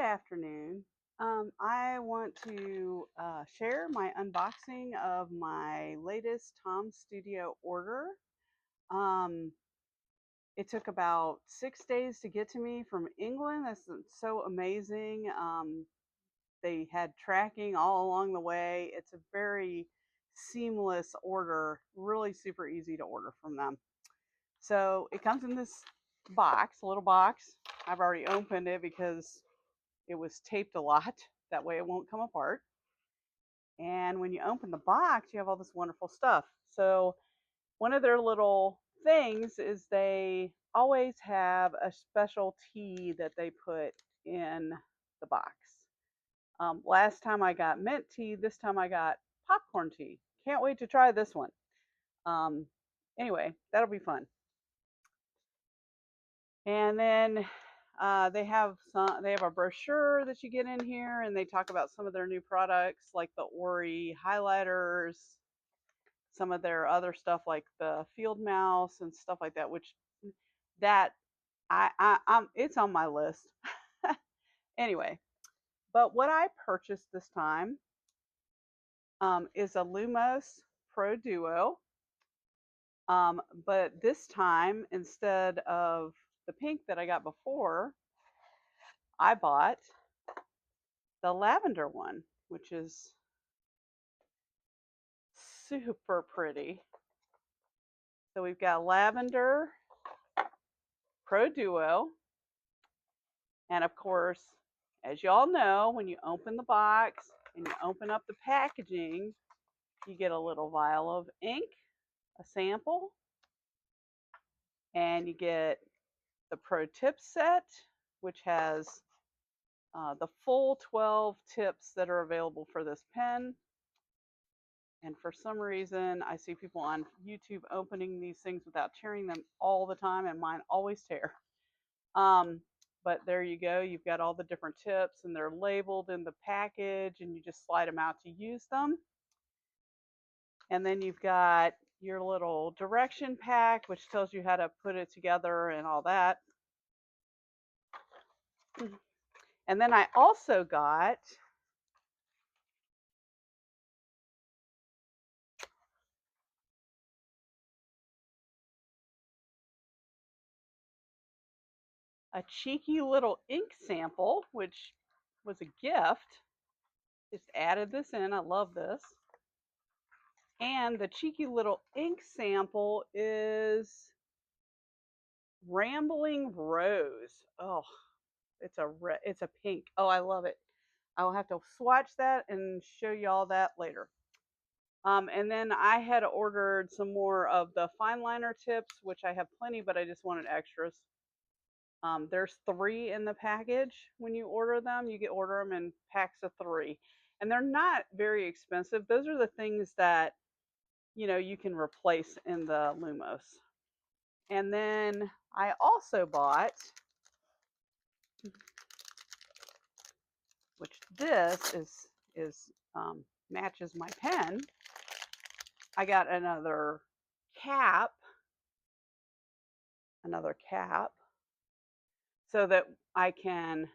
afternoon. I want to share my unboxing of my latest Tom Studio order. Um, it took about 6 days to get to me from England. That's so amazing. They had tracking all along the way. It's a very seamless order, really super easy to order from them. So it comes in this box, a little box. I've already opened it because it was taped a lot. That way it won't come apart. And when you open the box, you have all this wonderful stuff. So one of their little things is they always have a special tea that they put in the box. Last time I got mint tea, this time I got popcorn tea. Can't wait to try this one. Um, anyway, that'll be fun. And then they have a brochure that you get in here, and they talk about some of their new products like the Ori highlighters, some of their other stuff like the field mouse and stuff like that, which that I'm it's on my list. Anyway, but what I purchased this time is a Lumos Pro Duo. But this time, instead of the pink that I got before, I bought the lavender one, which is super pretty. So we've got lavender Pro Duo. And of course, as you all know, when you open the box and you open up the packaging, you get a little vial of ink, a sample, and you get the Pro Tip set, which has the full 12 tips that are available for this pen. And for some reason, I see people on YouTube opening these things without tearing them all the time, and mine always tear. But there you go. You've got all the different tips, and they're labeled in the package, and you just slide them out to use them. And then you've got your little direction pack, which tells you how to put it together and all that. And then I also got a cheeky little ink sample, which was a gift. Just added this in. I love this. And the cheeky little ink sample is Rambling Rose. Oh, it's a pink. Oh, I love it. I will have to swatch that and show you all that later. And then I had ordered some more of the fine liner tips, which I have plenty, but I just wanted extras. There's 3 in the package. When you order them, you order them in packs of 3, and they're not very expensive. Those are the things that you can replace in the Lumos. And then I also bought, which this is matches my pen. I got another cap, so that I can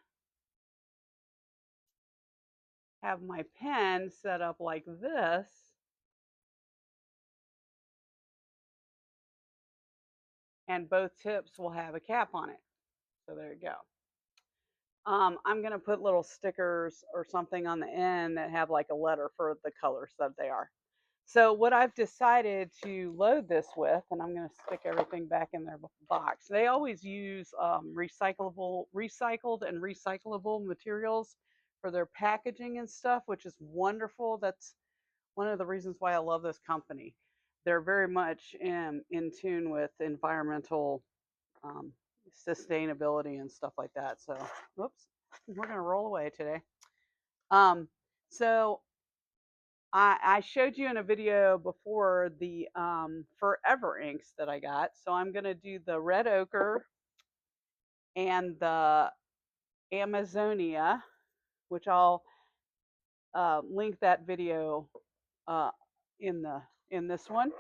have my pen set up like this. And both tips will have a cap on it. So there you go. I'm going to put little stickers or something on the end that have like a letter for the colors that they are. So what I've decided to load this with, and I'm going to stick everything back in their box. They always use recycled and recyclable materials for their packaging and stuff, which is wonderful. That's one of the reasons why I love this company. They're very much in tune with environmental sustainability and stuff like that. So, whoops, we're going to roll away today. So I showed you in a video before the Forever inks that I got. So I'm going to do the red ochre and the Amazonia, which I'll link that video in this one.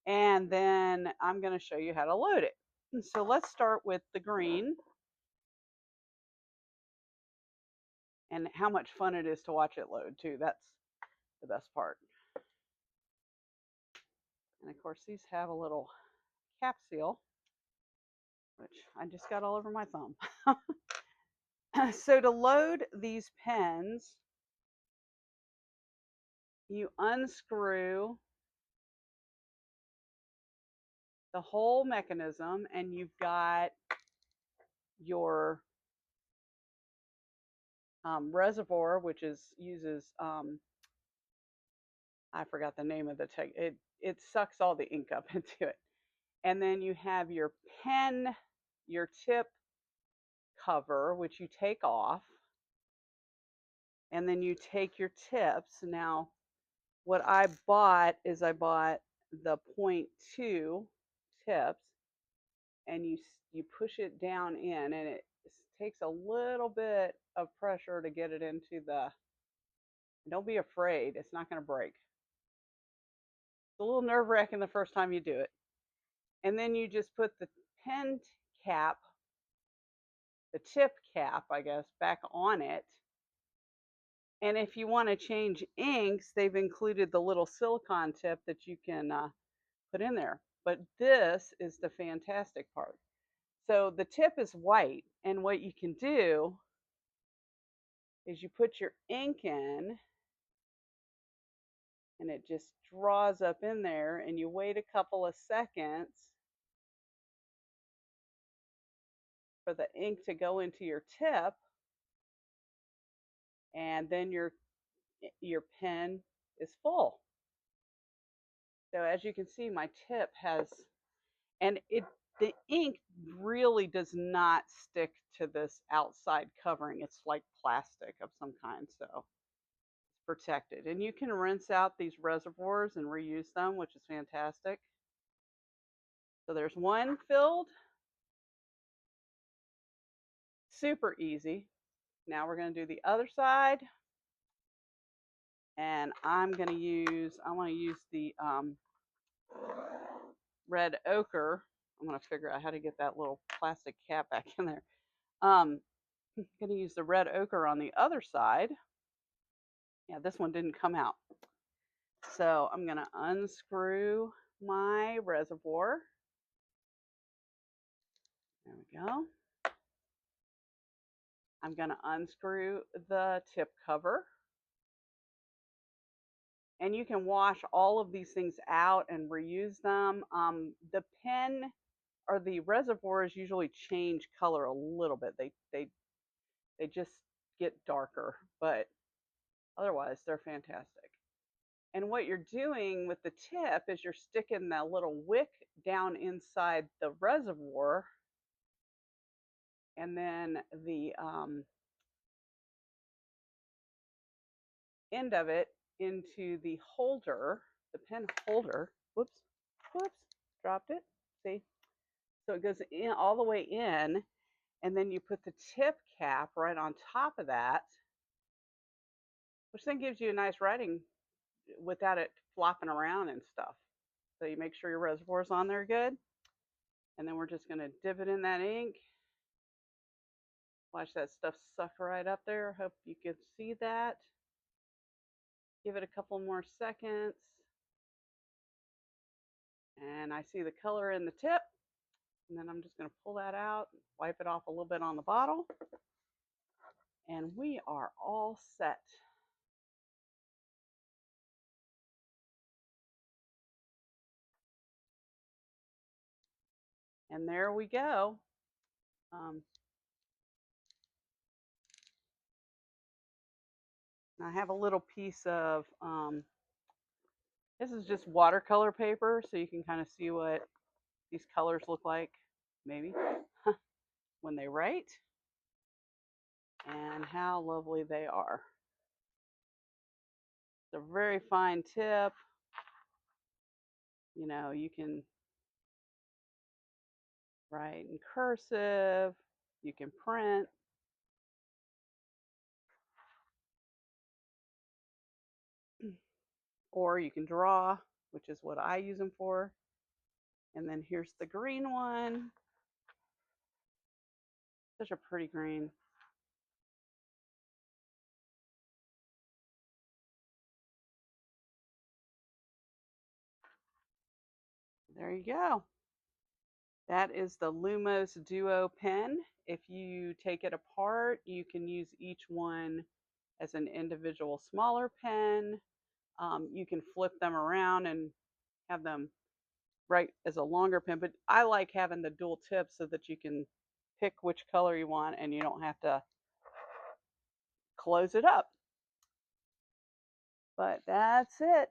And then I'm going to show you how to load it. And so let's start with the green. and how much fun it is to watch it load too. That's the best part. And of course, these have a little cap seal, which I just got all over my thumb. So to load these pens, you unscrew the whole mechanism, and you've got your reservoir, which uses I forgot the name of the tech. It sucks all the ink up into it, and then you have your pen, your tip cover, which you take off, and then you take your tips. Now, what I bought is I bought the 0.2 tips, and you push it down in, and it takes a little bit of pressure to get it into the. Don't be afraid; it's not going to break. It's a little nerve-wracking the first time you do it, and then you just put the pen cap, the tip cap, I guess, back on it. And if you want to change inks, they've included the little silicone tip that you can put in there. But this is the fantastic part. So the tip is white, and what you can do is you put your ink in, and it just draws up in there, and you wait a couple of seconds for the ink to go into your tip, and then your pen is full. So as you can see, my tip has, and the ink really does not stick to this outside covering. It's like plastic of some kind, so it's protected. And you can rinse out these reservoirs and reuse them, which is fantastic. So there's one filled. Super easy. Now we're going to do the other side. And I want to use the red ochre. I'm going to figure out how to get that little plastic cap back in there. I'm going to use the red ochre on the other side. Yeah, this one didn't come out. So I'm going to unscrew my reservoir. There we go. I'm going to unscrew the tip cover. And you can wash all of these things out and reuse them. The pen or the reservoirs usually change color a little bit. They just get darker, but otherwise they're fantastic. And what you're doing with the tip is you're sticking that little wick down inside the reservoir, and then the end of it into the holder, the pen holder. Whoops, dropped it. See? So it goes in all the way in, and then you put the tip cap right on top of that, which then gives you a nice writing without it flopping around and stuff. So you make sure your reservoir's on there good. And then we're just going to dip it in that ink. Watch that stuff suck right up there. Hope you can see that. Give it a couple more seconds. And I see the color in the tip. And then I'm just going to pull that out, wipe it off a little bit on the bottle. And we are all set. And there we go. I have a little piece of, this is just watercolor paper, so you can kind of see what these colors look like, maybe, when they write, and how lovely they are. It's a very fine tip. You know, you can write in cursive, you can print. Or you can draw, which is what I use them for. And then here's the green one. Such a pretty green. there you go. That is the Lumos Duo pen. If you take it apart, you can use each one as an individual smaller pen. You can flip them around and have them right as a longer pen, but I like having the dual tip so that you can pick which color you want and you don't have to close it up. But that's it.